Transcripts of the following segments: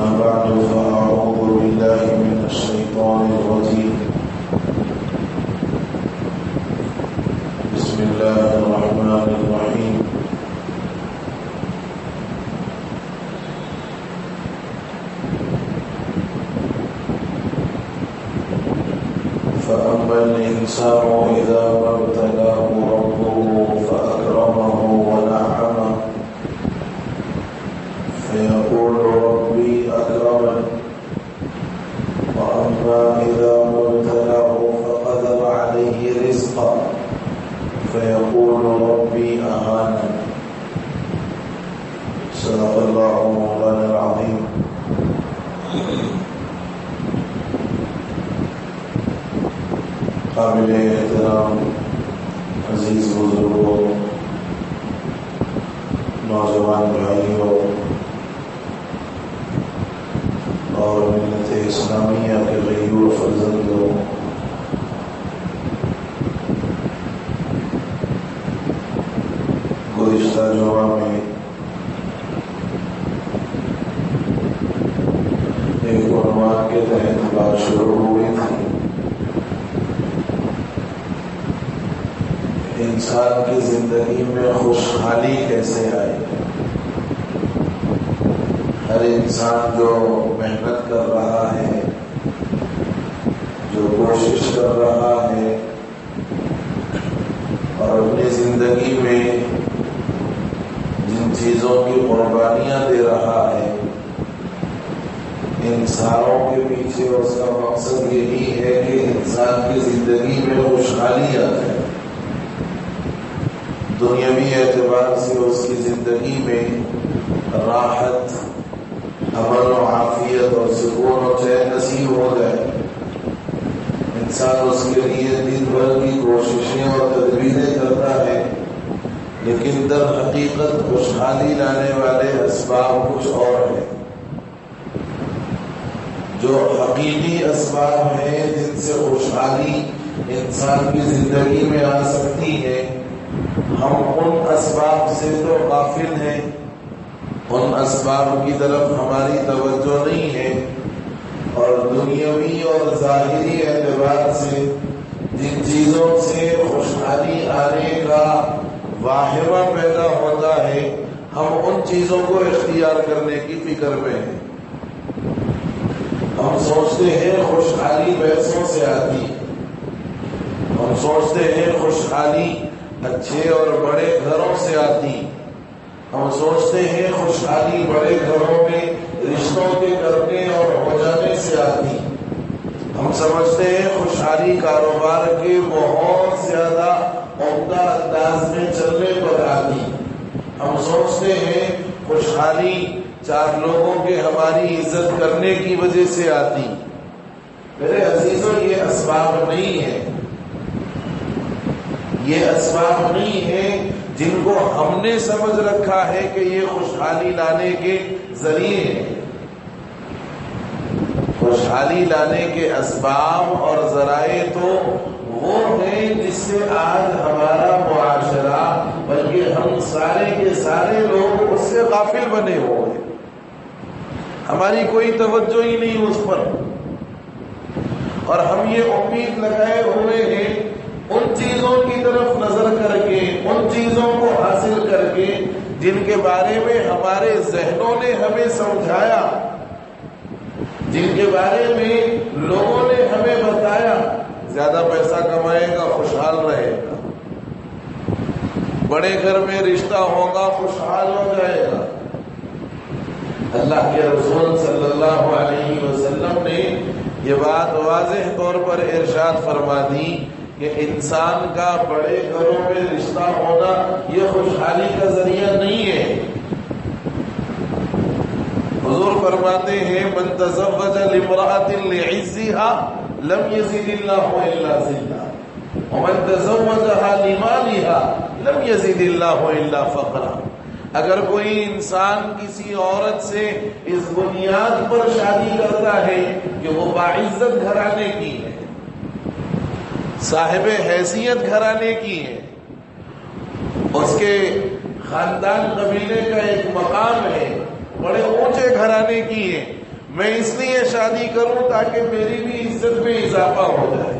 أما بعد فأعوذ بالله من الشيطان الرجيم بسم الله الرحمن الرحيم فأما الإنسان إذا ما ابتلاه ربه فأكرمه ونعمه فيقول ربي أكرمن وأما إذا ما ابتلاه فقدر عليه رزقه فيقول ربي أهانن. صدق الله مولانا العظيم. قابل احترام عزیز بزرگوں، نوجوان بھائیوں اور ملت اسلامیہ کے غیور فرزندوں، گزشتہ جمعہ میں ایک عنوان کے تحت بات شروع ہوئی تھی، انسان کی زندگی میں خوشحالی کیسے آئے۔ ہر انسان جو محنت کر رہا ہے، جو کوشش کر رہا ہے اور اپنی زندگی میں جن چیزوں کی قربانیاں دے رہا ہے، ان ساروں کے پیچھے اس کا مقصد یہی ہے کہ انسان کی زندگی میں خوشحالی آ جائے، دنیاوی اعتبار سے اس کی زندگی میں راحت، امن و عافیت اور سکون و چین نصیب ہو جائے۔ انسان اس کے لیے دن بھر کی کوششیں اور تدبیریں کرتا ہے، لیکن در حقیقت خوشحالی لانے والے اسباب کچھ اور ہیں۔ جو حقیقی اسباب ہیں جن سے خوشحالی انسان کی زندگی میں آ سکتی ہے، ہم ان اسباب سے تو غافل ہیں، ان اسباب کی طرف ہماری توجہ نہیں ہے، اور دنیاوی اور ظاہری اعتبار سے جن چیزوں سے خوشحالی آنے کا واہمہ پیدا ہوتا ہے، ہم ان چیزوں کو اختیار کرنے کی فکر میں ہیں۔ ہم سوچتے ہیں خوشحالی پیسوں سے آتی، ہم سوچتے ہیں خوشحالی اچھے اور بڑے گھروں سے آتی، ہم سوچتے ہیں خوشحالی بڑے گھروں میں رشتوں کے کرنے اور ہو جانے سے آتی، ہم سمجھتے ہیں خوشحالی کاروبار کے بہت زیادہ عمدہ انداز میں چلنے پر آتی، ہم سوچتے ہیں خوشحالی چار لوگوں کے ہماری عزت کرنے کی وجہ سے آتی۔ میرے عزیزوں، یہ اسباب نہیں ہے، یہ اسباب نہیں ہیں جن کو ہم نے سمجھ رکھا ہے کہ یہ خوشحالی لانے کے ذریعے ہیں۔ خوشحالی لانے کے اسباب اور ذرائع تو وہ ہیں جس سے آج ہمارا معاشرہ، بلکہ ہم سارے کے سارے لوگ اس سے غافل بنے ہوئے ہیں، ہماری کوئی توجہ ہی نہیں اس پر، اور ہم یہ امید لگائے ہوئے ہیں ان چیزوں کی طرف نظر کر کے، ان چیزوں کو حاصل کر کے جن کے بارے میں ہمارے ذہنوں نے ہمیں سمجھایا، جن کے بارے میں لوگوں نے ہمیں بتایا، زیادہ پیسہ کمائے گا خوشحال رہے گا، بڑے گھر میں رشتہ ہوگا خوشحال ہو جائے گا۔ اللہ کے رسول صلی اللہ علیہ وسلم نے یہ بات واضح طور پر ارشاد فرما دی کہ انسان کا بڑے گھروں میں رشتہ ہونا یہ خوشحالی کا ذریعہ نہیں ہے۔ حضور فرماتے ہیں من تزوج لامرأة لعزها لم يزد الله الا ذلها ومن تزوجها لمالها لم يزد الله الا فقرا۔ اگر کوئی انسان کسی عورت سے اس بنیاد پر شادی کرتا ہے کہ وہ باعزت گھرانے کی ہے، صاحب حیثیت گھرانے کی ہے، اس کے خاندان قبیلے کا ایک مقام ہے، بڑے اونچے گھرانے کی ہے، میں اس لیے شادی کروں تاکہ میری بھی عزت میں اضافہ ہو جائے،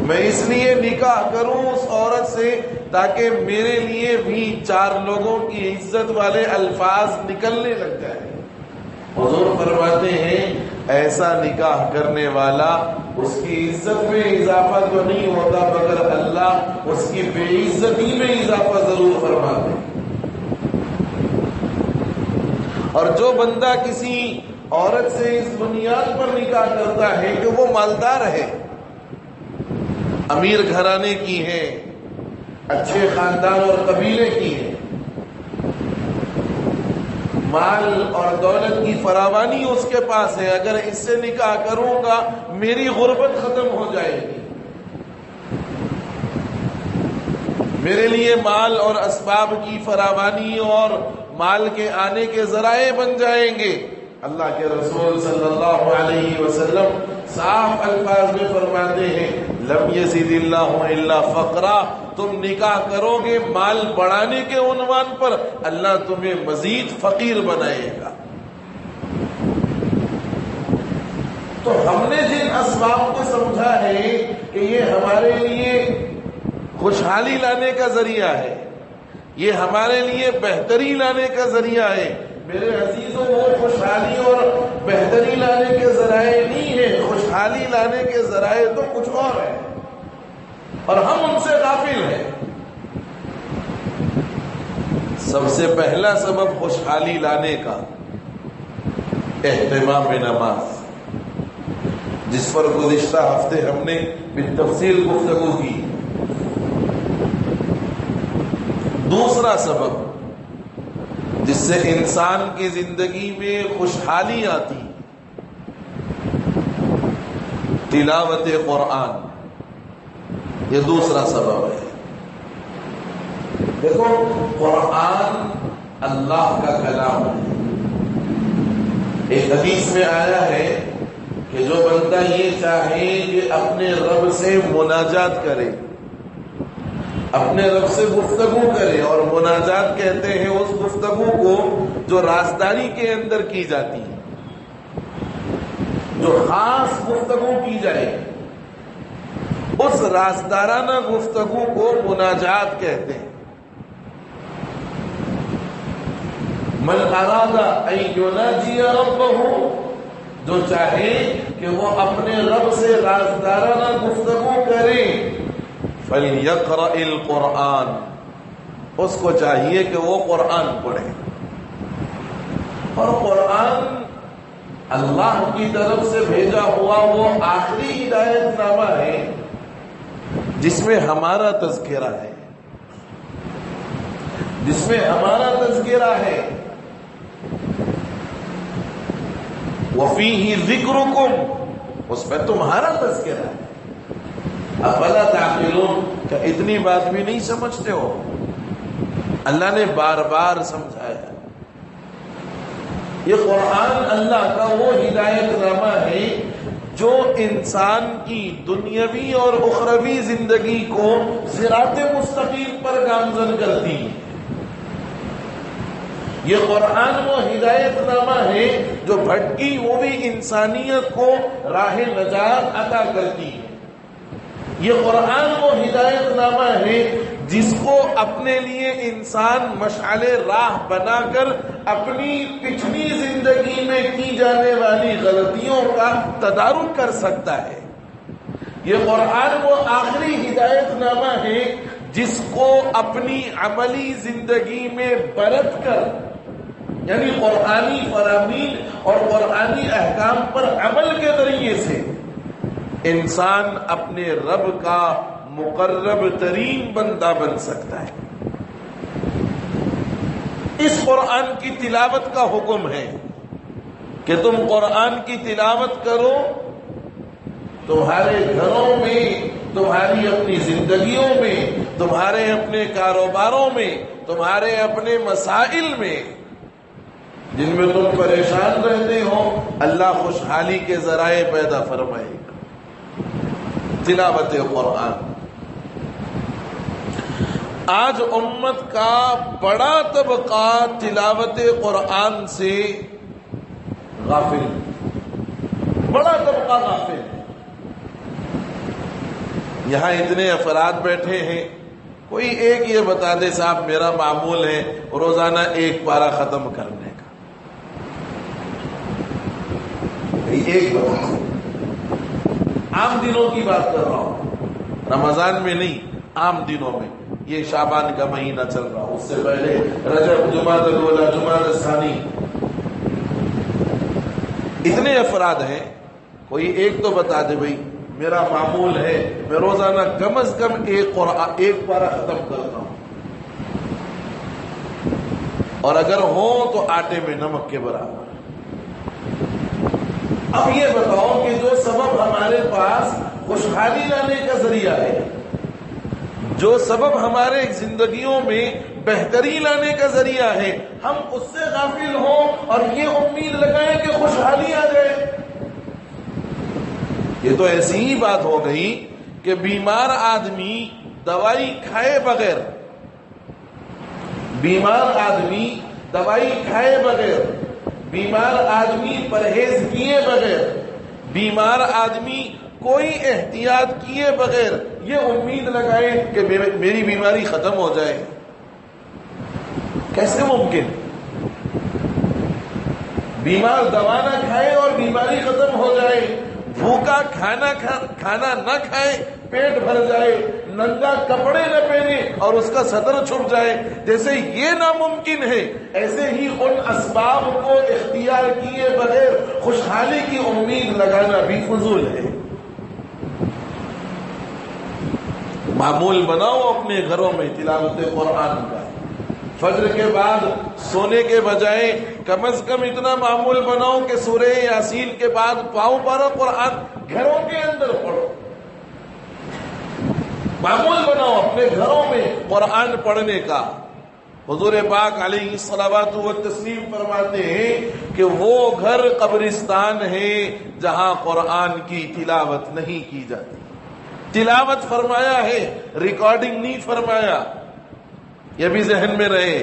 میں اس لیے نکاح کروں اس عورت سے تاکہ میرے لیے بھی 4 لوگوں کی عزت والے الفاظ نکلنے لگ جائیں۔ حضور فرماتے ہیں ایسا نکاح کرنے والا اس کی عزت میں اضافہ تو نہیں ہوتا مگر اللہ اس کی بے عزتی میں اضافہ ضرور فرماتے ہیں۔ اور جو بندہ کسی عورت سے اس بنیاد پر نکاح کرتا ہے کہ وہ مالدار ہے، امیر گھرانے کی ہے، اچھے خاندان اور قبیلے کی ہے، مال اور دولت کی فراوانی اس کے پاس ہے، اگر اس سے نکاح کروں گا میری غربت ختم ہو جائے گی، میرے لیے مال اور اسباب کی فراوانی اور مال کے آنے کے ذرائع بن جائیں گے۔ اللہ کے رسول صلی اللہ علیہ وسلم صاف الفاظ میں فرماتے ہیں لم یزد اللہ الا فقرا، تم نکاح کرو گے مال بڑھانے کے عنوان پر، اللہ تمہیں مزید فقیر بنائے گا۔ تو ہم نے جن اسباب کو سمجھا ہے کہ یہ ہمارے لیے خوشحالی لانے کا ذریعہ ہے، یہ ہمارے لیے بہتری لانے کا ذریعہ ہے، میرے عزیزوں وہ خوشحالی اور بہتری لانے کے ذرائع نہیں ہے، خوشحالی لانے کے ذرائع تو کچھ اور ہیں اور ہم ان سے غافل ہیں۔ سب سے پہلا سبب خوشحالی لانے کا اہتمام نماز، جس پر گزشتہ ہفتے ہم نے بالتفصیل گفتگو کی۔ دوسرا سبب جس سے انسان کی زندگی میں خوشحالی آتی، تلاوت قرآن، یہ دوسرا سبب ہے۔ دیکھو قرآن اللہ کا کلام ہے۔ ایک حدیث میں آیا ہے کہ جو بندہ یہ چاہے کہ اپنے رب سے مناجات کرے، اپنے رب سے گفتگو کرے، اور مناجات کہتے ہیں اس گفتگو کو جو رازداری کے اندر کی جاتی ہے، جو خاص گفتگو کی جائے، اس رازدارانہ گفتگو کو مناجات کہتے ہیں۔ من اراد ان یناجی ربہ، جو چاہے کہ وہ اپنے رب سے رازدارانہ گفتگو کرے، فَلْيَقْرَئِ الْقُرْآنَ، اس کو چاہیے کہ وہ قرآن پڑھے۔ اور قرآن اللہ کی طرف سے بھیجا ہوا وہ آخری ہدایت نامہ ہے جس میں ہمارا تذکرہ ہے، جس میں ہمارا تذکرہ ہے۔ وَفِيهِ ذِكْرُكُمْ، اس میں تمہارا تذکرہ ہے۔ افلا تعقلون، کیا اتنی بات بھی نہیں سمجھتے ہو؟ اللہ نے بار بار سمجھایا، یہ قرآن اللہ کا وہ ہدایت نامہ ہے جو انسان کی دنیاوی اور اخروی زندگی کو صراط مستقیم پر گامزن کرتی ہے۔ یہ قرآن وہ ہدایت نامہ ہے جو بھٹکی ہوئی انسانیت کو راہ نجات عطا کرتی ہے۔ یہ قرآن وہ ہدایت نامہ ہے جس کو اپنے لیے انسان مشعل راہ بنا کر اپنی پچھلی زندگی میں کی جانے والی غلطیوں کا تدارک کر سکتا ہے۔ یہ قرآن وہ آخری ہدایت نامہ ہے جس کو اپنی عملی زندگی میں برت کر، یعنی قرآنی فرامین اور قرآنی احکام پر عمل کے ذریعے سے انسان اپنے رب کا مقرب ترین بندہ بن سکتا ہے۔ اس قرآن کی تلاوت کا حکم ہے کہ تم قرآن کی تلاوت کرو، تمہارے گھروں میں، تمہاری اپنی زندگیوں میں، تمہارے اپنے کاروباروں میں، تمہارے اپنے مسائل میں جن میں تم پریشان رہتے ہو، اللہ خوشحالی کے ذرائع پیدا فرمائے گا۔ تلاوت قرآن۔ آج امت کا بڑا طبقہ تلاوت قرآن سے غافل، بڑا طبقہ غافل ہے۔ یہاں اتنے افراد بیٹھے ہیں، کوئی ایک یہ بتا دے صاحب میرا معمول ہے روزانہ ایک پارہ ختم کرنے کا، ایک بتا دے۔ عام دنوں کی بات کر رہا ہوں، رمضان میں نہیں، عام دنوں میں۔ یہ شعبان کا مہینہ چل رہا، اس سے پہلے رجب، جمادی الاولیٰ، جمادی الثانی، اتنے افراد ہیں، کوئی ایک تو بتا دے بھائی میرا معمول ہے میں روزانہ کم از کم ایک پارہ ختم کرتا ہوں، اور اگر ہو تو آٹے میں نمک کے برابر۔ اب یہ بتاؤ کہ جو سبب ہمارے پاس خوشحالی لانے کا ذریعہ ہے، جو سبب ہمارے زندگیوں میں بہتری لانے کا ذریعہ ہے، ہم اس سے غافل ہوں اور یہ امید لگائیں کہ خوشحالی آ جائے۔ یہ تو ایسی ہی بات ہو گئی کہ بیمار آدمی دوائی کھائے بغیر، بیمار آدمی دوائی کھائے بغیر، بیمار آدمی پرہیز کیے بغیر، بیمار آدمی کوئی احتیاط کیے بغیر یہ امید لگائے کہ میری بیماری ختم ہو جائے، کیسے ممکن؟ بیمار دوا نہ کھائے اور بیماری ختم ہو جائے، بھوکا کھانا نہ کھائے پیٹ بھر جائے، ننگا کپڑے نہ پہنے اور اس کا صدر چھپ جائے، جیسے یہ ناممکن ہے ایسے ہی ان اسباب کو اختیار کیے بغیر خوشحالی کی امید لگانا بھی فضول ہے۔ معمول بناؤ اپنے گھروں میں تلاوت قرآن کا، فجر کے بعد سونے کے بجائے کم از کم اتنا معمول بناؤ کہ سورہ یاسین کے بعد پاؤں پارہ قرآن گھروں کے اندر پڑھو۔ معمول بناؤ اپنے گھروں میں قرآن پڑھنے کا۔ حضور پاک علیہ الصلوات والتسلیم فرماتے ہیں کہ وہ گھر قبرستان ہے جہاں قرآن کی تلاوت نہیں کی جاتی۔ تلاوت فرمایا ہے، ریکارڈنگ نہیں فرمایا، یہ بھی ذہن میں رہے۔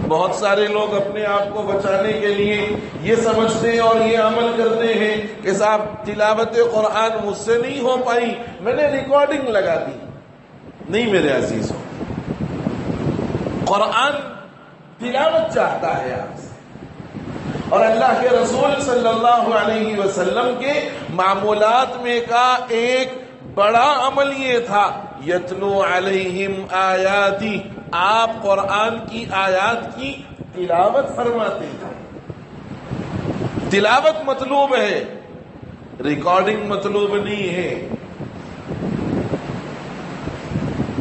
بہت سارے لوگ اپنے آپ کو بچانے کے لیے یہ سمجھتے ہیں اور یہ عمل کرتے ہیں کہ صاحب تلاوت قرآن مجھ سے نہیں ہو پائی، میں نے ریکارڈنگ لگا دی۔ نہیں میرے عزیزوں، قرآن تلاوت چاہتا ہے آپ سے، اور اللہ کے رسول صلی اللہ علیہ وسلم کے معمولات میں کا ایک بڑا عمل یہ تھا، یتلو علیہم آیاتی، آپ قرآن کی آیات کی تلاوت فرماتے تھے۔ تلاوت مطلوب ہے، ریکارڈنگ مطلوب نہیں ہے۔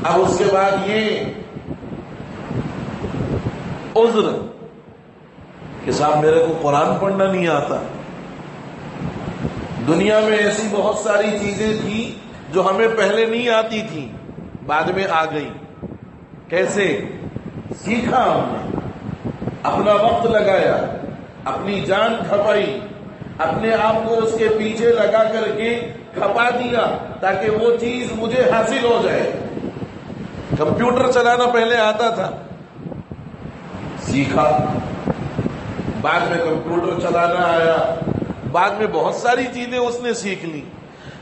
اب اس کے بعد یہ عذر کہ صاحب میرے کو قرآن پڑھنا نہیں آتا۔ دنیا میں ایسی بہت ساری چیزیں تھیں جو ہمیں پہلے نہیں آتی تھی، بعد میں آ گئی۔ کیسے سیکھا ہم نے، اپنا وقت لگایا، اپنی جان کھپائی، اپنے آپ کو اس کے پیچھے لگا کر کے کھپا دیا تاکہ وہ چیز مجھے حاصل ہو جائے۔ کمپیوٹر چلانا پہلے آتا تھا، سیکھا، بعد میں کمپیوٹر چلانا آیا، بعد میں بہت ساری چیزیں اس نے سیکھ لی۔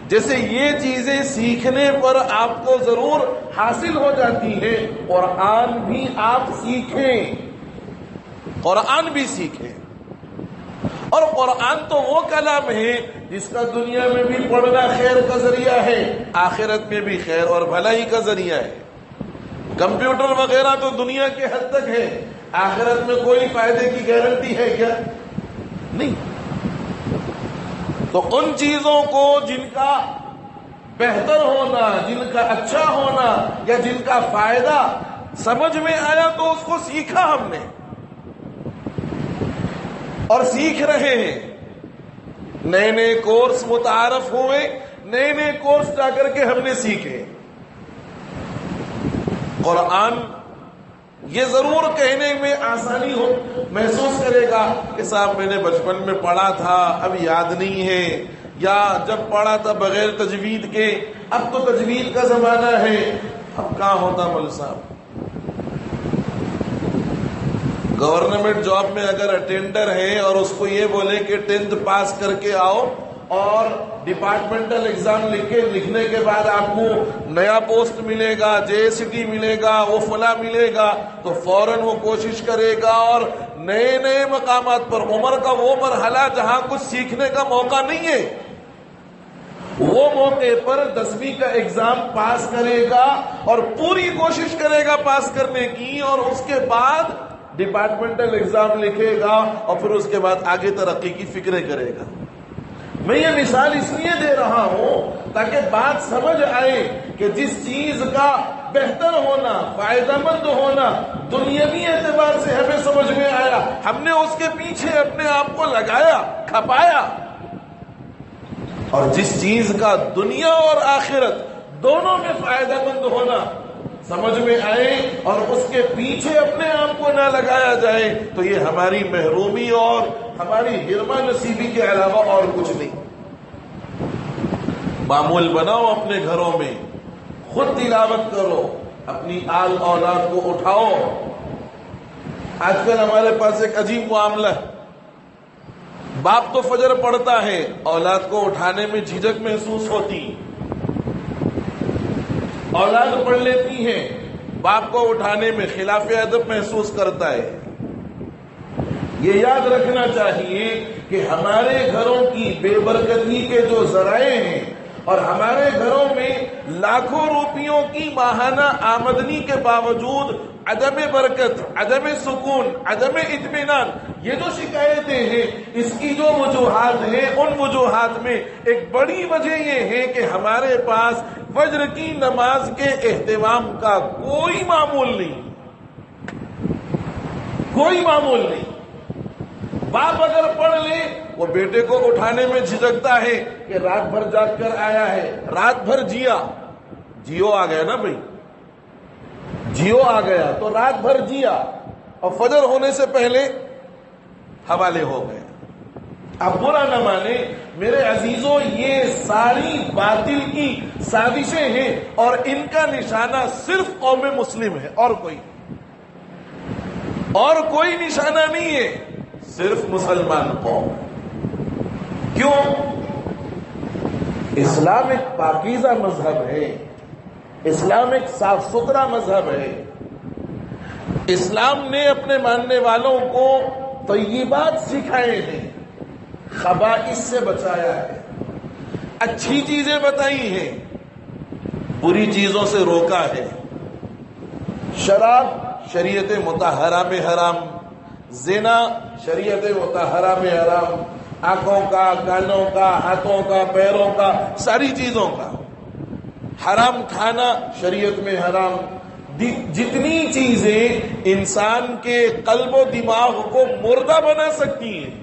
جیسے یہ چیزیں سیکھنے پر آپ کو ضرور حاصل ہو جاتی ہے، قرآن بھی آپ سیکھیں، قرآن بھی سیکھیں۔ اور قرآن تو وہ کلام ہے جس کا دنیا میں بھی پڑھنا خیر کا ذریعہ ہے، آخرت میں بھی خیر اور بھلائی کا ذریعہ ہے۔ کمپیوٹر وغیرہ تو دنیا کے حد تک ہے، آخرت میں کوئی فائدے کی گارنٹی ہے کیا؟ نہیں۔ تو ان چیزوں کو جن کا بہتر ہونا، جن کا اچھا ہونا یا جن کا فائدہ سمجھ میں آیا تو اس کو سیکھا ہم نے اور سیکھ رہے ہیں۔ نئے نئے کورس متعارف ہوئے، نئے نئے کورس جا کر کے ہم نے سیکھے۔ قرآن یہ ضرور کہنے میں آسانی ہو محسوس کرے گا کہ صاحب میں نے بچپن میں پڑھا تھا اب یاد نہیں ہے، یا جب پڑھا تھا بغیر تجوید کے، اب تو تجوید کا زمانہ ہے، اب کہاں ہوتا مول صاحب؟ گورنمنٹ جاب میں اگر اٹینڈر ہے اور اس کو یہ بولے کہ 10th پاس کر کے آؤ اور ڈپارٹمنٹل ایگزام لکھنے کے بعد آپ کو نیا پوسٹ ملے گا، JST ملے گا، وہ فلاں ملے گا، تو فوراً وہ کوشش کرے گا اور نئے نئے مقامات پر، عمر کا وہ مرحلہ جہاں کچھ سیکھنے کا موقع نہیں ہے، وہ موقع پر 10ویں کا ایگزام پاس کرے گا اور پوری کوشش کرے گا پاس کرنے کی، اور اس کے بعد ڈپارٹمنٹل ایگزام لکھے گا اور پھر اس کے بعد آگے ترقی کی فکریں کرے گا۔ میں یہ مثال اس لیے دے رہا ہوں تاکہ بات سمجھ آئے کہ جس چیز کا بہتر ہونا، فائدہ مند ہونا دنیاوی اعتبار سے ہمیں سمجھ میں آیا، ہم نے اس کے پیچھے اپنے آپ کو لگایا، کھپایا، اور جس چیز کا دنیا اور آخرت دونوں میں فائدہ مند ہونا سمجھ میں آئے اور اس کے پیچھے اپنے آپ کو نہ لگایا جائے، تو یہ ہماری محرومی اور ہماری حرمہ نصیبی کے علاوہ اور کچھ نہیں۔ معمول بناؤ اپنے گھروں میں، خود تلاوت کرو، اپنی آل اولاد کو اٹھاؤ۔ آج کل ہمارے پاس ایک عجیب معاملہ ہے، باپ تو فجر پڑھتا ہے، اولاد کو اٹھانے میں جھجک محسوس ہوتی، اولاد پڑھ لیتی ہے، باپ کو اٹھانے میں خلاف ادب محسوس کرتا ہے۔ یہ یاد رکھنا چاہیے کہ ہمارے گھروں کی بے برکتی کے جو ذرائع ہیں اور ہمارے گھروں میں لاکھوں روپیوں کی ماہانہ آمدنی کے باوجود عدم برکت، عدم سکون، عدم اطمینان، یہ جو شکایتیں ہیں، اس کی جو وجوہات ہیں، ان وجوہات میں ایک بڑی وجہ یہ ہے کہ ہمارے پاس فجر کی نماز کے اہتمام کا کوئی معمول نہیں، کوئی معمول نہیں۔ باپ اگر پڑھ لے، وہ بیٹے کو اٹھانے میں جھجکتا ہے کہ رات بھر جاگ کر آیا ہے، رات بھر جیا، جیو آ گیا نا بھائی، جیو آ گیا تو رات بھر جیا اور فجر ہونے سے پہلے حوالے ہو گئے۔ اب برا نہ مانے میرے عزیزوں، یہ ساری باطل کی سازشیں ہیں اور ان کا نشانہ صرف قوم مسلم ہے، اور کوئی نشانہ نہیں ہے، صرف مسلمان قوم۔ کیوں؟ اسلام ایک پاکیزہ مذہب ہے، اسلام ایک صاف ستھرا مذہب ہے، اسلام نے اپنے ماننے والوں کو طیبات سکھائے ہیں، خبائث سے بچایا ہے، اچھی چیزیں بتائی ہیں، بری چیزوں سے روکا ہے۔ شراب شریعت مطہرہ میں حرام، زنا شریعت مطہرہ میں حرام، آنکھوں کا، کانوں کا، ہاتھوں کا، پیروں کا، ساری چیزوں کا حرام، کھانا شریعت میں حرام۔ جتنی چیزیں انسان کے قلب و دماغ کو مردہ بنا سکتی ہیں،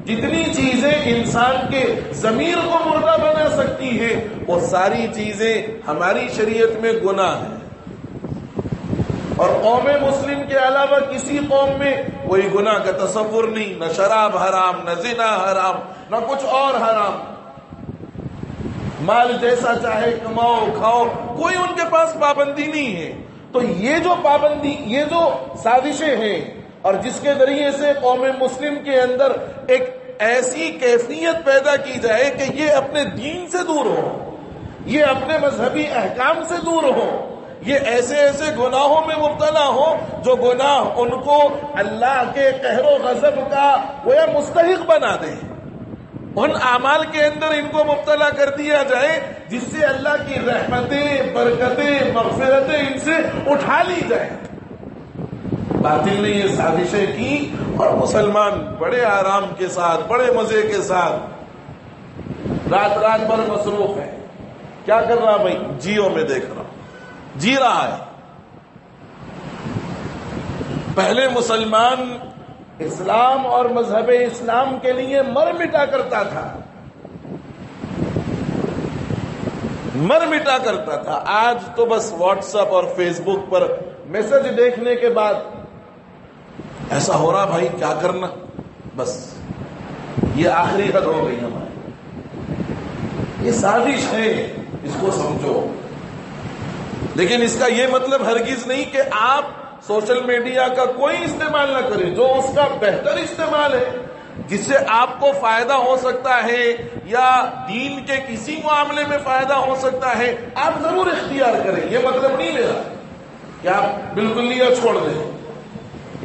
جتنی چیزیں انسان کے ضمیر کو مردہ بنا سکتی ہیں، وہ ساری چیزیں ہماری شریعت میں گناہ ہیں، اور قوم مسلم کے علاوہ کسی قوم میں کوئی گناہ کا تصور نہیں، نہ شراب حرام، نہ زنا حرام، نہ کچھ اور حرام، مال جیسا چاہے کماؤ کھاؤ، کوئی ان کے پاس پابندی نہیں ہے۔ تو یہ جو پابندی، یہ جو سازشیں ہیں، اور جس کے ذریعے سے قوم مسلم کے اندر ایک ایسی کیفیت پیدا کی جائے کہ یہ اپنے دین سے دور ہو، یہ اپنے مذہبی احکام سے دور ہو، یہ ایسے ایسے گناہوں میں مبتلا ہو جو گناہ ان کو اللہ کے قہر و غضب کا گویا مستحق بنا دے، ان اعمال کے اندر ان کو مبتلا کر دیا جائے جس سے اللہ کی رحمتیں، برکتیں، مغفرتیں ان سے اٹھا لی جائیں۔ باطل نے یہ سازشیں کی اور مسلمان بڑے آرام کے ساتھ، بڑے مزے کے ساتھ رات بھر مصروف ہے۔ کیا کر رہا بھائی؟ جیو میں دیکھ رہا ہوں، جی رہا ہے۔ پہلے مسلمان اسلام اور مذہب اسلام کے لیے مر مٹا کرتا تھا، مر مٹا کرتا تھا۔ آج تو بس واٹس ایپ اور فیس بک پر میسج دیکھنے کے بعد ایسا ہو رہا بھائی کیا کرنا، بس یہ آخری حد ہو گئی ہماری۔ یہ سازش ہے، اس کو سمجھو۔ لیکن اس کا یہ مطلب ہرگز نہیں کہ آپ سوشل میڈیا کا کوئی استعمال نہ کریں. جو اس کا بہتر استعمال ہے، جس سے آپ کو فائدہ ہو سکتا ہے یا دین کے کسی معاملے میں فائدہ ہو سکتا ہے، آپ ضرور اختیار کریں. یہ مطلب نہیں میرا کہ آپ بالکل لیا چھوڑ دیں،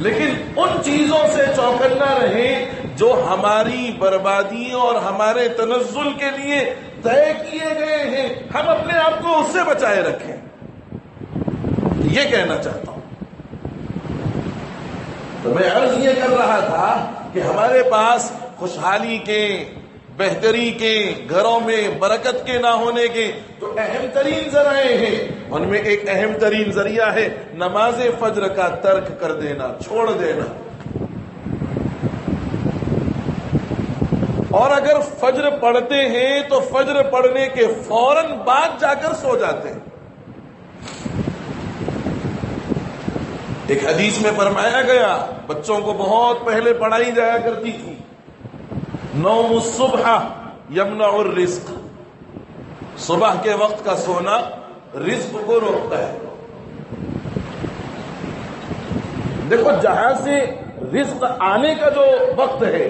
لیکن ان چیزوں سے چوکنا رہیں جو ہماری بربادی اور ہمارے تنزل کے لیے طے کیے گئے ہیں. ہم اپنے آپ کو اس سے بچائے رکھیں. یہ کہنا چاہتا ہوں. تو میں عرض یہ کر رہا تھا کہ ہمارے پاس خوشحالی کے، بہتری کے، گھروں میں برکت کے نہ ہونے کے تو اہم ترین ذرائع ہیں. ان میں ایک اہم ترین ذریعہ ہے نماز فجر کا ترک کر دینا، چھوڑ دینا. اور اگر فجر پڑھتے ہیں تو فجر پڑھنے کے فوراً بعد جا کر سو جاتے ہیں. ایک حدیث میں فرمایا گیا، بچوں کو بہت پہلے پڑھائی جایا کرتی تھی، نوم الصبح یمنع الرزق، صبح کے وقت کا سونا رزق کو روکتا ہے. دیکھو جہاں سے رزق آنے کا جو وقت ہے،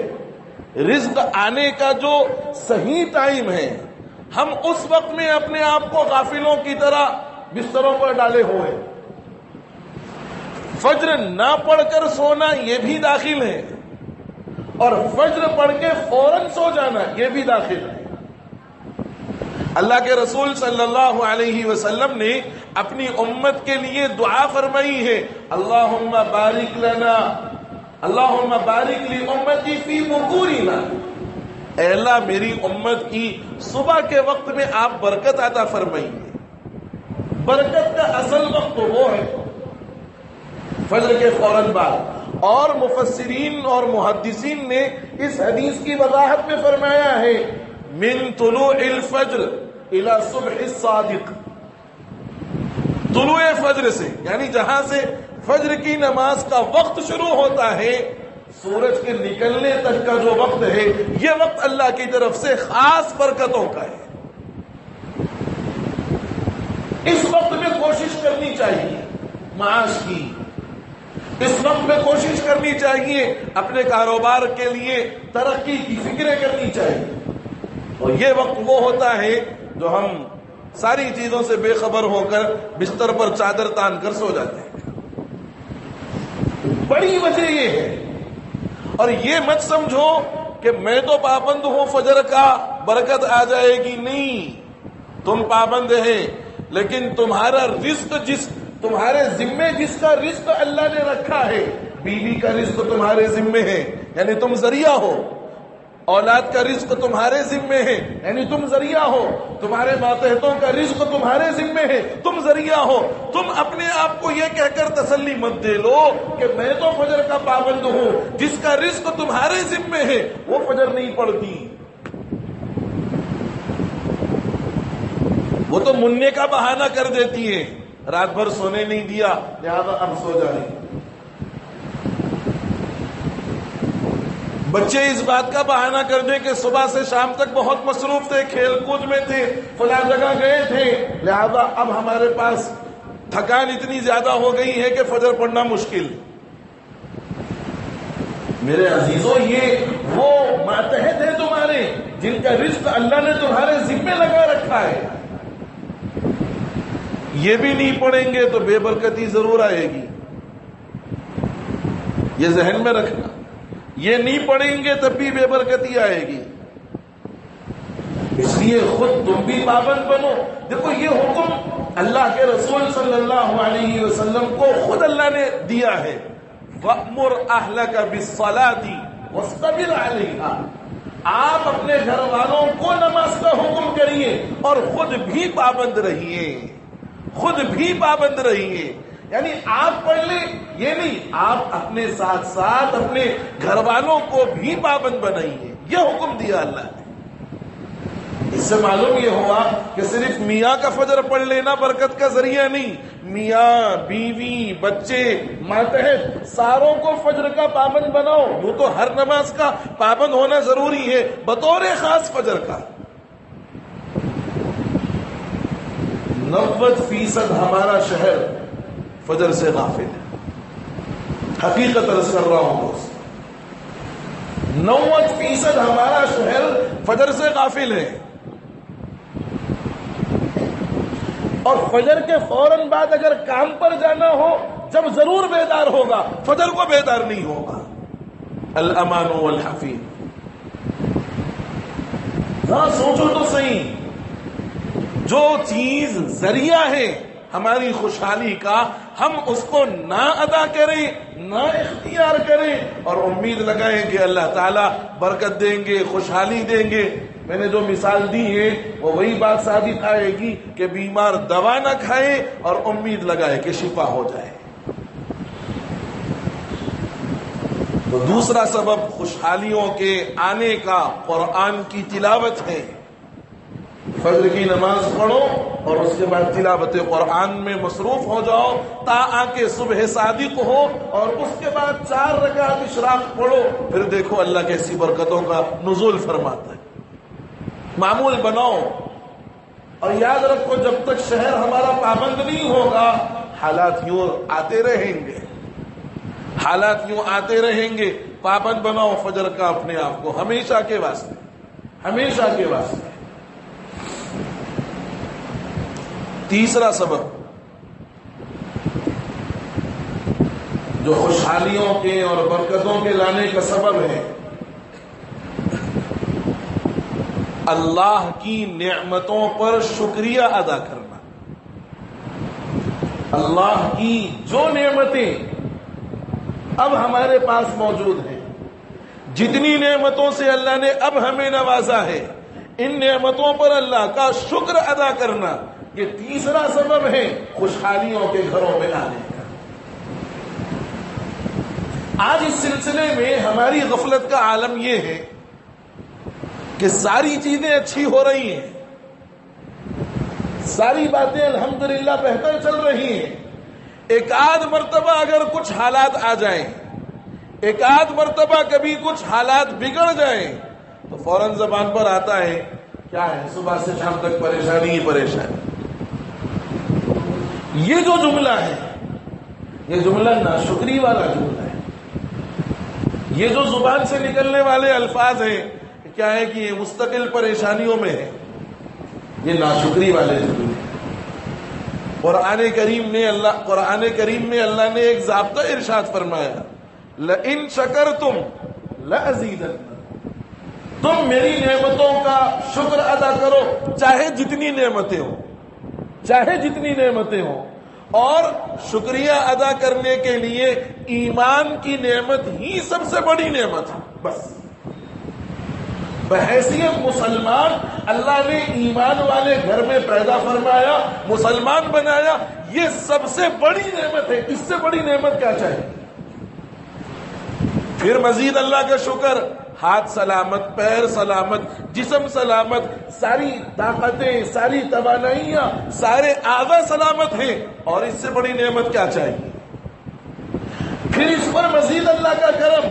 رزق آنے کا جو صحیح ٹائم ہے، ہم اس وقت میں اپنے آپ کو غافلوں کی طرح بستروں پر ڈالے ہوئے. فجر نہ پڑھ کر سونا یہ بھی داخل ہے، اور فجر پڑھ کے فوراً سو جانا یہ بھی داخل ہے. اللہ کے رسول صلی اللہ علیہ وسلم نے اپنی امت کے لیے دعا فرمائی ہے، اللہم بارک لنا، اللہم بارک لی امتی فی بکورنا. اے اللہ میری امت کی صبح کے وقت میں آپ برکت عطا فرمائیے. برکت کا اصل وقت تو وہ ہے فجر کے فوراً بعد. اور مفسرین اور محدثین نے اس حدیث کی وضاحت میں فرمایا ہے، من طلوع الفجر الى صبح الصادق. طلوع فجر سے یعنی جہاں سے فجر کی نماز کا وقت شروع ہوتا ہے، سورج کے نکلنے تک کا جو وقت ہے، یہ وقت اللہ کی طرف سے خاص برکتوں کا ہے. اس وقت میں کوشش کرنی چاہیے معاش کی، اس وقت میں کوشش کرنی چاہیے اپنے کاروبار کے لیے ترقی کی فکریں کرنی چاہیے. اور یہ وقت وہ ہوتا ہے جو ہم ساری چیزوں سے بے خبر ہو کر بستر پر چادر تان کر سو جاتے ہیں. بڑی وجہ یہ ہے. اور یہ مت سمجھو کہ میں تو پابند ہوں فجر کا برکت آ جائے گی. نہیں، تم پابند ہیں، لیکن تمہارا رزق تمہارے ذمے جس کا رزق اللہ نے رکھا ہے، بیوی کا رزق تمہارے ذمے ہے یعنی تم ذریعہ ہو، اولاد کا رزق تمہارے ذمے ہے یعنی تم ذریعہ ہو، تمہارے ماتحتوں کا رزق تمہارے ذمے ہے، تم ذریعہ ہو. تم اپنے آپ کو یہ کہہ کر تسلی مت دے لو کہ میں تو فجر کا پابند ہوں، جس کا رزق تمہارے ذمے ہے وہ فجر نہیں پڑتی، وہ تو مننے کا بہانہ کر دیتی ہے، رات بھر سونے نہیں دیا لہذا اب سو جائیں. بچے اس بات کا بہانہ کر دیں کہ صبح سے شام تک بہت مصروف تھے، کھیل کود میں تھے، فلاں جگہ گئے تھے، لہذا اب ہمارے پاس تھکان اتنی زیادہ ہو گئی ہے کہ فجر پڑھنا مشکل. میرے عزیزوں، یہ وہ ماتحت ہیں تمہارے جن کا رزق اللہ نے تمہارے ذمے لگا رکھا ہے. یہ بھی نہیں پڑھیں گے تو بے برکتی ضرور آئے گی. یہ ذہن میں رکھنا، یہ نہیں پڑھیں گے تب بھی بے برکتی آئے گی. اس لیے خود تم بھی پابند بنو. دیکھو یہ حکم اللہ کے رسول صلی اللہ علیہ وسلم کو خود اللہ نے دیا ہے، وَأْمُرْ أَهْلَكَ بِالصَّلَاةِ وَاسْتَبِرْ عَلَيْهَا. آپ اپنے گھر والوں کو نماز کا حکم کریے اور خود بھی پابند رہیے، خود بھی پابند رہیے. یعنی آپ پڑھ لیں یہ نہیں، آپ اپنے ساتھ ساتھ اپنے گھر والوں کو بھی پابند بنائیے. یہ حکم دیا اللہ نے. اس سے معلوم یہ ہوا کہ صرف میاں کا فجر پڑھ لینا برکت کا ذریعہ نہیں، میاں، بیوی، بچے، ماتحت ساروں کو فجر کا پابند بناؤ. وہ تو ہر نماز کا پابند ہونا ضروری ہے، بطور خاص فجر کا. 90% ہمارا شہر فجر سے غافل ہے. حقیقت عرض کر رہا ہوں دوست، 90% ہمارا شہر فجر سے غافل ہے. اور فجر کے فوراً بعد اگر کام پر جانا ہو، جب ضرور بیدار ہوگا، فجر کو بیدار نہیں ہوگا. الامان والحفیظ. ہاں سوچو تو صحیح، جو چیز ذریعہ ہے ہماری خوشحالی کا، ہم اس کو نہ ادا کریں، نہ اختیار کریں اور امید لگائیں کہ اللہ تعالیٰ برکت دیں گے، خوشحالی دیں گے. میں نے جو مثال دی ہے وہ وہی بات ثابت آئے گی کہ بیمار دوا نہ کھائے اور امید لگائے کہ شفا ہو جائے. تو دوسرا سبب خوشحالیوں کے آنے کا قرآن کی تلاوت ہے. فجر کی نماز پڑھو اور اس کے بعد تلاوت قرآن میں مصروف ہو جاؤ تا آکے صبح صادق ہو، اور اس کے بعد 4 رکعت اشراق پڑھو. پھر دیکھو اللہ کیسی برکتوں کا نزول فرماتا ہے. معمول بناؤ اور یاد رکھو، جب تک شہر ہمارا پابند نہیں ہوگا حالات یوں آتے رہیں گے، حالات یوں آتے رہیں گے. پابند بناؤ فجر کا اپنے آپ کو، ہمیشہ کے واسطے، ہمیشہ کے واسطے. تیسرا سبب جو خوشحالیوں کے اور برکتوں کے لانے کا سبب ہے، اللہ کی نعمتوں پر شکریہ ادا کرنا. اللہ کی جو نعمتیں اب ہمارے پاس موجود ہیں، جتنی نعمتوں سے اللہ نے اب ہمیں نوازا ہے، ان نعمتوں پر اللہ کا شکر ادا کرنا، یہ تیسرا سبب ہے خوشحالیوں کے گھروں میں آنے کا. آج اس سلسلے میں ہماری غفلت کا عالم یہ ہے کہ ساری چیزیں اچھی ہو رہی ہیں، ساری باتیں الحمدللہ بہتر چل رہی ہیں. ایک آدھ مرتبہ اگر کچھ حالات آ جائیں، ایک آدھ مرتبہ کبھی کچھ حالات بگڑ جائیں تو فوراً زبان پر آتا ہے کیا ہے، صبح سے شام تک پریشانی ہی پریشانی. یہ جو جملہ ہے، یہ جملہ ناشکری والا جملہ ہے. یہ جو زبان سے نکلنے والے الفاظ ہیں، کیا ہے کہ یہ مستقل پریشانیوں میں ہے، یہ ناشکری والے جملے. قرآن کریم میں اللہ نے ایک ضابطہ ارشاد فرمایا، لئن شکرتم لأزیدنکم. تم میری نعمتوں کا شکر ادا کرو، چاہے جتنی نعمتیں ہوں، چاہے جتنی نعمتیں ہوں. اور شکریہ ادا کرنے کے لیے ایمان کی نعمت ہی سب سے بڑی نعمت ہے. بس بحیثیت مسلمان اللہ نے ایمان والے گھر میں پیدا فرمایا، مسلمان بنایا، یہ سب سے بڑی نعمت ہے. اس سے بڑی نعمت کیا چاہیے؟ پھر مزید اللہ کا شکر، ہاتھ سلامت، پیر سلامت، جسم سلامت، ساری طاقتیں، ساری توانائیاں، سارے اعضاء سلامت ہیں، اور اس سے بڑی نعمت کیا چاہیے؟ پھر اس پر مزید اللہ کا کرم،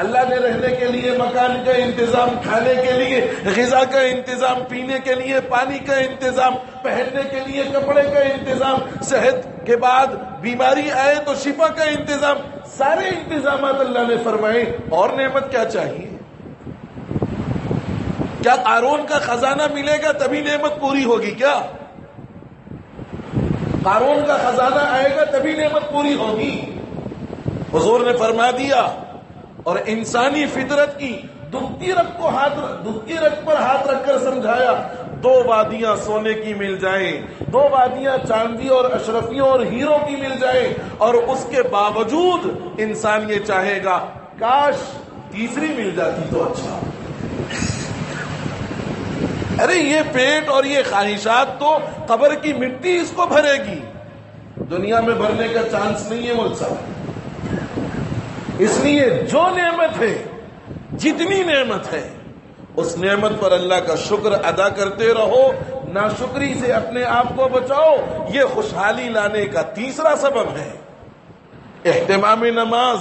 اللہ نے رہنے کے لیے مکان کا انتظام، کھانے کے لیے غذا کا انتظام، پینے کے لیے پانی کا انتظام، پہننے کے لیے کپڑے کا انتظام، صحت کے بعد بیماری آئے تو شفا کا انتظام، سارے انتظامات اللہ نے فرمائے. اور نعمت کیا چاہیے؟ کیا قارون کا خزانہ ملے گا تبھی نعمت پوری ہوگی کیا؟ قارون کا خزانہ آئے گا تبھی نعمت پوری ہوگی؟ حضور نے فرما دیا اور انسانی فطرت کی دکھتی رگ پر ہاتھ رکھ کر سمجھایا، 2 وادیاں سونے کی مل جائیں، 2 وادیاں چاندی اور اشرفیوں اور ہیروں کی مل جائیں، اور اس کے باوجود انسان یہ چاہے گا کاش تیسری مل جاتی تو اچھا. ارے یہ پیٹ اور یہ خواہشات تو قبر کی مٹی اس کو بھرے گی، دنیا میں بھرنے کا چانس نہیں ہے ملک صاحب. اس لیے جو نعمت ہے، جتنی نعمت ہے، اس نعمت پر اللہ کا شکر ادا کرتے رہو، ناشکری سے اپنے آپ کو بچاؤ. یہ خوشحالی لانے کا تیسرا سبب ہے، اہتمام نماز،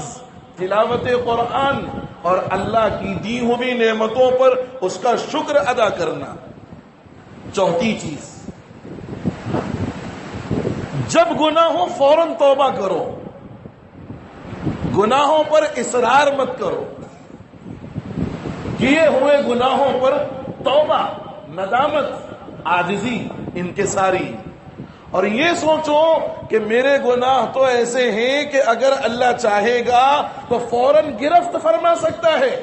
تلاوت قرآن اور اللہ کی دی ہوئی نعمتوں پر اس کا شکر ادا کرنا. چوتھی چیز جب گناہ ہو فوراً توبہ کرو، گناہوں پر اصرار مت کرو، کیے ہوئے گناہوں پر توبہ، ندامت، عاجزی، انکساری، اور یہ سوچو کہ میرے گناہ تو ایسے ہیں کہ اگر اللہ چاہے گا تو فوراً گرفت فرما سکتا ہے،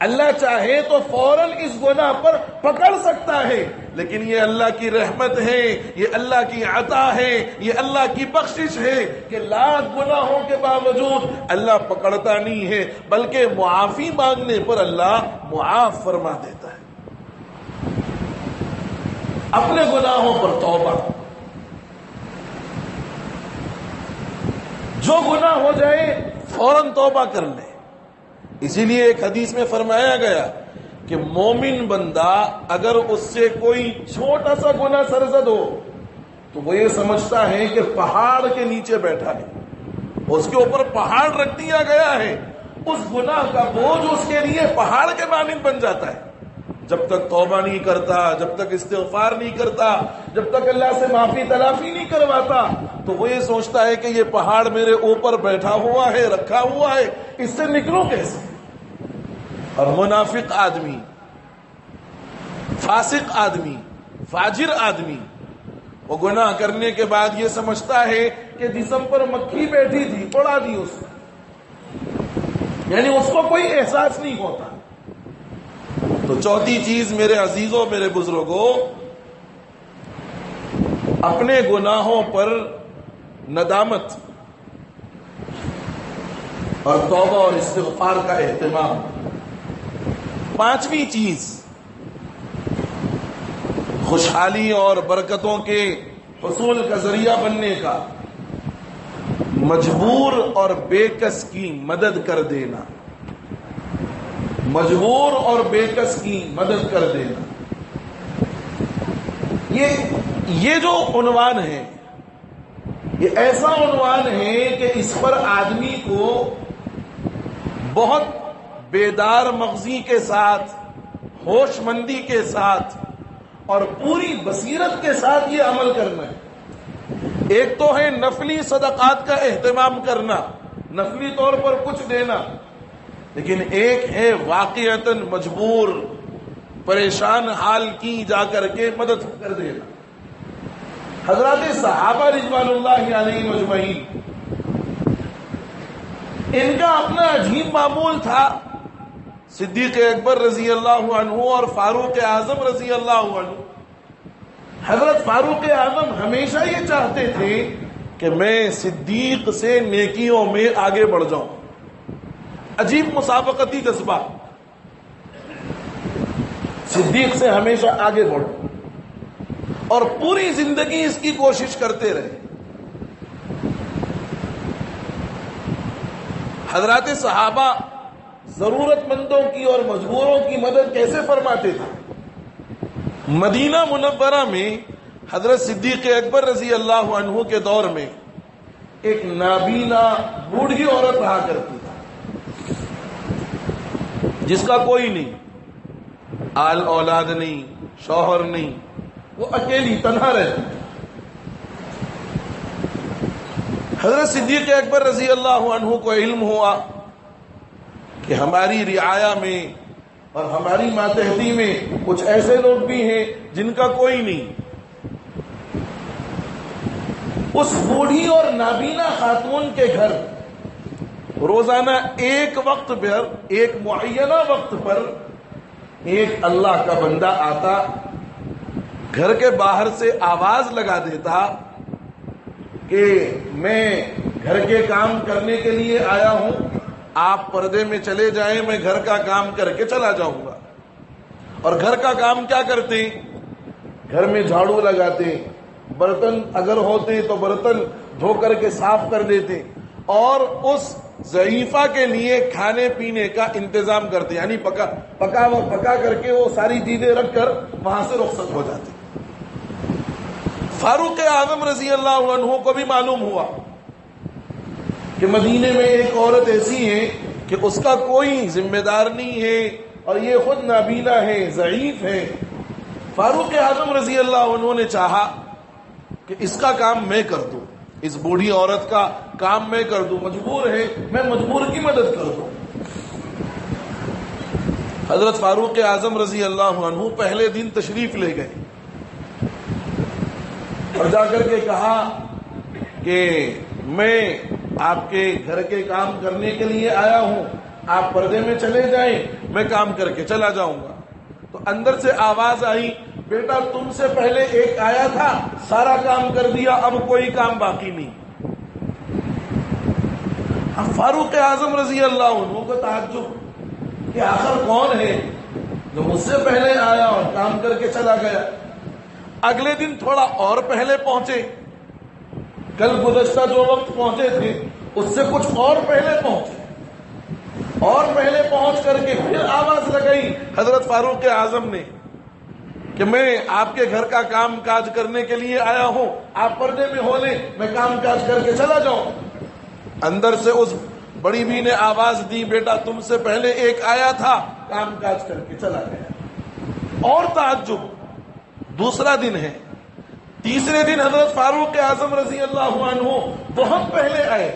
اللہ چاہے تو فوراً اس گناہ پر پکڑ سکتا ہے، لیکن یہ اللہ کی رحمت ہے، یہ اللہ کی عطا ہے، یہ اللہ کی بخشش ہے کہ لاکھ گناہوں کے باوجود اللہ پکڑتا نہیں ہے، بلکہ معافی مانگنے پر اللہ معاف فرما دیتا ہے۔ اپنے گناہوں پر توبہ، جو گناہ ہو جائے فوراً توبہ کر لے۔ اسی لیے ایک حدیث میں فرمایا گیا کہ مومن بندہ اگر اس سے کوئی چھوٹا سا گناہ سرزد ہو تو وہ یہ سمجھتا ہے کہ پہاڑ کے نیچے بیٹھا ہے، اس کے اوپر پہاڑ رکھ دیا گیا ہے، اس گناہ کا بوجھ اس کے لیے پہاڑ کے مانند بن جاتا ہے۔ جب تک توبہ نہیں کرتا، جب تک استغفار نہیں کرتا، جب تک اللہ سے معافی تلافی نہیں کرواتا، تو وہ یہ سوچتا ہے کہ یہ پہاڑ میرے اوپر بیٹھا ہوا ہے، رکھا ہوا ہے، اس سے نکلوں کیسے؟ اور منافق آدمی، فاسق آدمی، فاجر آدمی، وہ گناہ کرنے کے بعد یہ سمجھتا ہے کہ جسم پر مکھی بیٹھی تھی، اڑا دی اس کو، یعنی اس کو کوئی احساس نہیں ہوتا۔ تو چوتھی چیز میرے عزیزوں، میرے بزرگوں، اپنے گناہوں پر ندامت اور توبہ اور استغفار کا اہتمام۔ پانچویں چیز، خوشحالی اور برکتوں کے حصول کا ذریعہ بننے کا، مجبور اور بے کس کی مدد کر دینا، مجبور اور بے کس کی مدد کر دینا۔ یہ جو عنوان ہے، یہ ایسا عنوان ہے کہ اس پر آدمی کو بہت بیدار مغزی کے ساتھ، ہوش مندی کے ساتھ اور پوری بصیرت کے ساتھ یہ عمل کرنا ہے۔ ایک تو ہے نفلی صدقات کا اہتمام کرنا، نفلی طور پر کچھ دینا، لیکن ایک ہے واقعتاً مجبور، پریشان حال کی جا کر کے مدد کر دینا۔ حضرات صحابہ رضوان اللہ علیہ مجمعین، ان کا اپنا عجیب معمول تھا۔ صدیق اکبر رضی اللہ عنہ اور فاروق اعظم رضی اللہ عنہ، حضرت فاروق اعظم ہمیشہ یہ چاہتے تھے کہ میں صدیق سے نیکیوں میں آگے بڑھ جاؤں، عجیب مسابقتی جذبہ، صدیق سے ہمیشہ آگے بڑھو، اور پوری زندگی اس کی کوشش کرتے رہے۔ حضرات صحابہ ضرورت مندوں کی اور مجبوروں کی مدد کیسے فرماتے تھے؟ مدینہ منورہ میں حضرت صدیق اکبر رضی اللہ عنہ کے دور میں ایک نابینا بوڑھی عورت رہا کرتی تھی، جس کا کوئی نہیں، آل اولاد نہیں، شوہر نہیں، وہ اکیلی تنہا رہتی تھی۔ حضرت صدیق اکبر رضی اللہ عنہ کو علم ہوا کہ ہماری رعایا میں اور ہماری ماتحتی میں کچھ ایسے لوگ بھی ہیں جن کا کوئی نہیں۔ اس بوڑھی اور نابینا خاتون کے گھر روزانہ ایک وقت پر، ایک معینہ وقت پر ایک اللہ کا بندہ آتا، گھر کے باہر سے آواز لگا دیتا کہ میں گھر کے کام کرنے کے لیے آیا ہوں، آپ پردے میں چلے جائیں، میں گھر کا کام کر کے چلا جاؤں گا۔ اور گھر کا کام کیا کرتے؟ گھر میں جھاڑو لگاتے، برتن اگر ہوتے تو برتن دھو کر کے صاف کر دیتے، اور اس ضعیفہ کے لیے کھانے پینے کا انتظام کرتے، یعنی پکا کر کے وہ ساری چیزیں رکھ کر وہاں سے رخصت ہو جاتے۔ فاروق اعظم رضی اللہ عنہ کو بھی معلوم ہوا کہ مدینے میں ایک عورت ایسی ہے کہ اس کا کوئی ذمہ دار نہیں ہے اور یہ خود نابینا ہے، ضعیف ہے۔ فاروق اعظم رضی اللہ عنہ نے چاہا کہ اس کا کام میں کر دوں، اس بوڑھی عورت کا کام میں کر دوں، مجبور ہے، میں مجبور کی مدد کر دوں۔ حضرت فاروق اعظم رضی اللہ عنہ پہلے دن تشریف لے گئے اور جا کر کے کہا کہ میں آپ کے گھر کے کام کرنے کے لیے آیا ہوں، آپ پردے میں چلے جائیں، میں کام کر کے چلا جاؤں گا۔ تو اندر سے آواز آئی، بیٹا تم سے پہلے ایک آیا تھا، سارا کام کر دیا، اب کوئی کام باقی نہیں۔ اب فاروق اعظم رضی اللہ عنہ کو تعجب کہ آخر کون ہے جو مجھ سے پہلے آیا اور کام کر کے چلا گیا۔ اگلے دن تھوڑا اور پہلے پہنچے، کل گزشتہ جو وقت پہنچے تھے اس سے کچھ اور پہلے پہنچے، اور پہلے پہنچ کر کے پھر آواز لگائی حضرت فاروق اعظم نے کہ میں آپ کے گھر کا کام کاج کرنے کے لیے آیا ہوں، آپ پردے میں ہو لیں، میں کام کاج کر کے چلا جاؤں۔ اندر سے اس بڑی بھی نے آواز دی، بیٹا تم سے پہلے ایک آیا تھا، کام کاج کر کے چلا گیا۔ اور تعجب، دوسرا دن ہے، تیسرے دن حضرت فاروق اعظم رضی اللہ عنہ بہت پہلے آئے،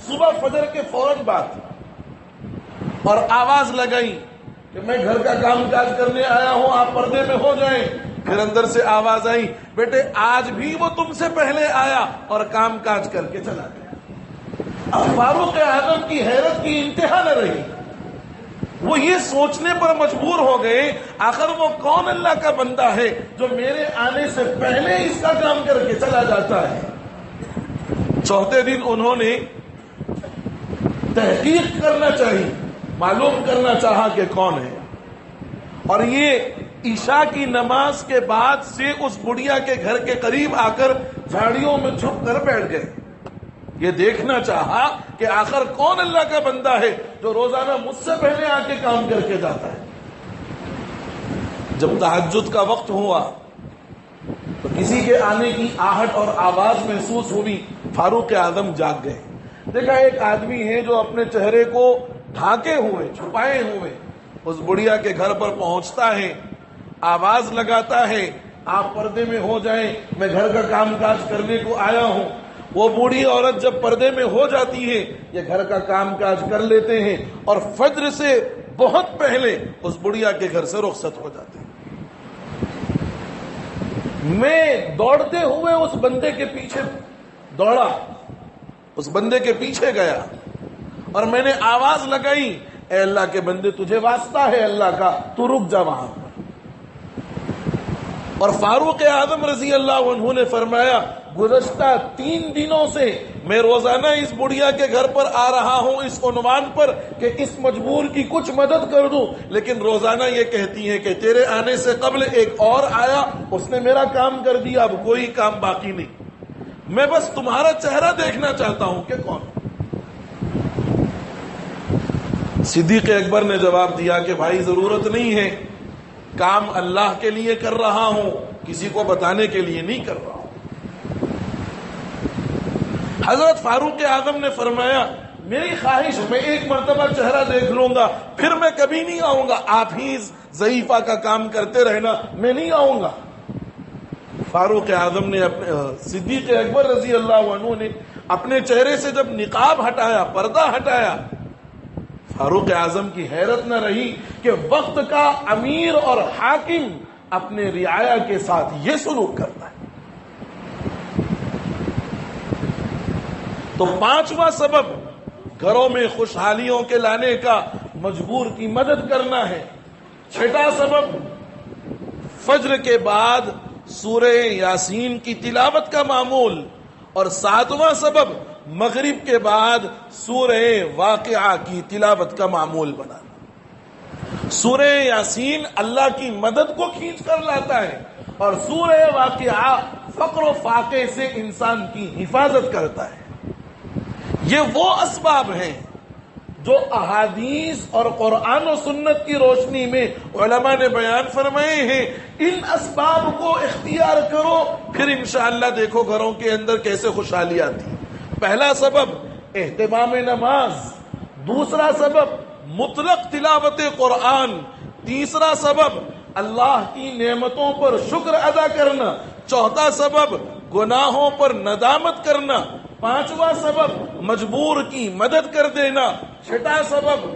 صبح فجر کے فوراً بعد، اور آواز لگائی کہ میں گھر کا کام کاج کرنے آیا ہوں، آپ پردے میں ہو جائیں۔ پھر اندر سے آواز آئی، بیٹے آج بھی وہ تم سے پہلے آیا اور کام کاج کر کے چلا گیا۔ اب فاروق اعظم کی حیرت کی انتہا نہ رہی، وہ یہ سوچنے پر مجبور ہو گئے آخر وہ کون اللہ کا بندہ ہے جو میرے آنے سے پہلے اس کا کام کر کے چلا جاتا ہے۔ چوتھے دن انہوں نے تحقیق کرنا چاہی، معلوم کرنا چاہا کہ کون ہے، اور یہ عشاء کی نماز کے بعد سے اس بڑھیا کے گھر کے قریب آ کر جھاڑیوں میں چھپ کر بیٹھ گئے۔ یہ دیکھنا چاہا کہ آخر کون اللہ کا بندہ ہے جو روزانہ مجھ سے پہلے آ کے کام کر کے جاتا ہے۔ جب تہجد کا وقت ہوا تو کسی کے آنے کی آہٹ اور آواز محسوس ہوئی، فاروق اعظم جاگ گئے۔ دیکھا ایک آدمی ہے جو اپنے چہرے کو ڈھانکے ہوئے، چھپائے ہوئے اس بڑھیا کے گھر پر پہنچتا ہے، آواز لگاتا ہے، آپ پردے میں ہو جائیں، میں گھر کا کام کاج کرنے کو آیا ہوں۔ وہ بوڑھی عورت جب پردے میں ہو جاتی ہے، یہ گھر کا کام کاج کر لیتے ہیں اور فجر سے بہت پہلے اس بڑھیا کے گھر سے رخصت ہو جاتے ہیں۔ میں دوڑتے ہوئے اس بندے کے پیچھے دوڑا، اس بندے کے پیچھے گیا اور میں نے آواز لگائی، اے اللہ کے بندے تجھے واسطہ ہے اللہ کا، تو رک جا وہاں پر۔ اور فاروق اعظم رضی اللہ عنہ نے فرمایا، گزشتہ 3 دنوں سے میں روزانہ اس بڑھیا کے گھر پر آ رہا ہوں اس عنوان پر کہ اس مجبور کی کچھ مدد کر دوں، لیکن روزانہ یہ کہتی ہے کہ تیرے آنے سے قبل ایک اور آیا، اس نے میرا کام کر دیا، اب کوئی کام باقی نہیں، میں بس تمہارا چہرہ دیکھنا چاہتا ہوں کہ کون۔ صدیق اکبر نے جواب دیا کہ بھائی ضرورت نہیں ہے، کام اللہ کے لیے کر رہا ہوں، کسی کو بتانے کے لیے نہیں کر رہا ہوں۔ حضرت فاروق اعظم نے فرمایا، میری خواہش میں ایک مرتبہ چہرہ دیکھ لوں گا، پھر میں کبھی نہیں آؤں گا، آپ ہی ضعیفہ کا کام کرتے رہنا، میں نہیں آؤں گا۔ فاروق اعظم نے صدیق اکبر رضی اللہ عنہ نے اپنے چہرے سے جب نقاب ہٹایا، پردہ ہٹایا، فاروق اعظم کی حیرت نہ رہی کہ وقت کا امیر اور حاکم اپنے رعایا کے ساتھ یہ سلوک کرتا ہے۔ تو 5واں سبب گھروں میں خوشحالیوں کے لانے کا مجبور کی مدد کرنا ہے۔ 6واں سبب فجر کے بعد سورہ یاسین کی تلاوت کا معمول، اور 7واں سبب مغرب کے بعد سورہ واقعہ کی تلاوت کا معمول بنانا۔ سورہ یاسین اللہ کی مدد کو کھینچ کر لاتا ہے، اور سورہ واقعہ فقر و فاقے سے انسان کی حفاظت کرتا ہے۔ یہ وہ اسباب ہیں جو احادیث اور قرآن و سنت کی روشنی میں علماء نے بیان فرمائے ہیں۔ ان اسباب کو اختیار کرو، پھر انشاءاللہ دیکھو گھروں کے اندر کیسے خوشحالی آتی ہے۔ پہلا سبب اہتمام نماز، دوسرا سبب مطلق تلاوت قرآن، تیسرا سبب اللہ کی نعمتوں پر شکر ادا کرنا، چوتھا سبب گناہوں پر ندامت کرنا، پانچواں سبب مجبور کی مدد کر دینا، چھٹا سبب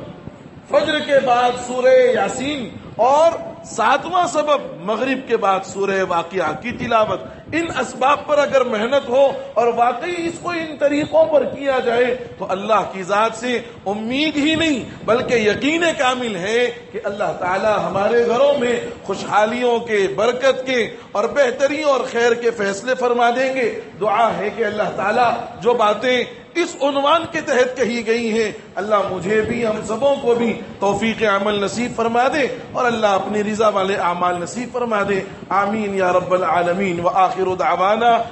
فجر کے بعد سورہ یاسین، اور ساتواں سبب مغرب کے بعد سورہ واقعہ کی تلاوت۔ ان اسباب پر اگر محنت ہو اور واقعی اس کو ان طریقوں پر کیا جائے تو اللہ کی ذات سے امید ہی نہیں بلکہ یقین کامل ہے کہ اللہ تعالی ہمارے گھروں میں خوشحالیوں کے، برکت کے اور بہتری اور خیر کے فیصلے فرما دیں گے۔ دعا ہے کہ اللہ تعالی جو باتیں اس عنوان کے تحت کہی گئی ہیں، اللہ مجھے بھی، ہم سبوں کو بھی توفیق عمل نصیب فرما دے، اور اللہ اپنی رضا والے اعمال نصیب فرما دے۔ آمین یا رب العالمین۔ وآخر دعوانا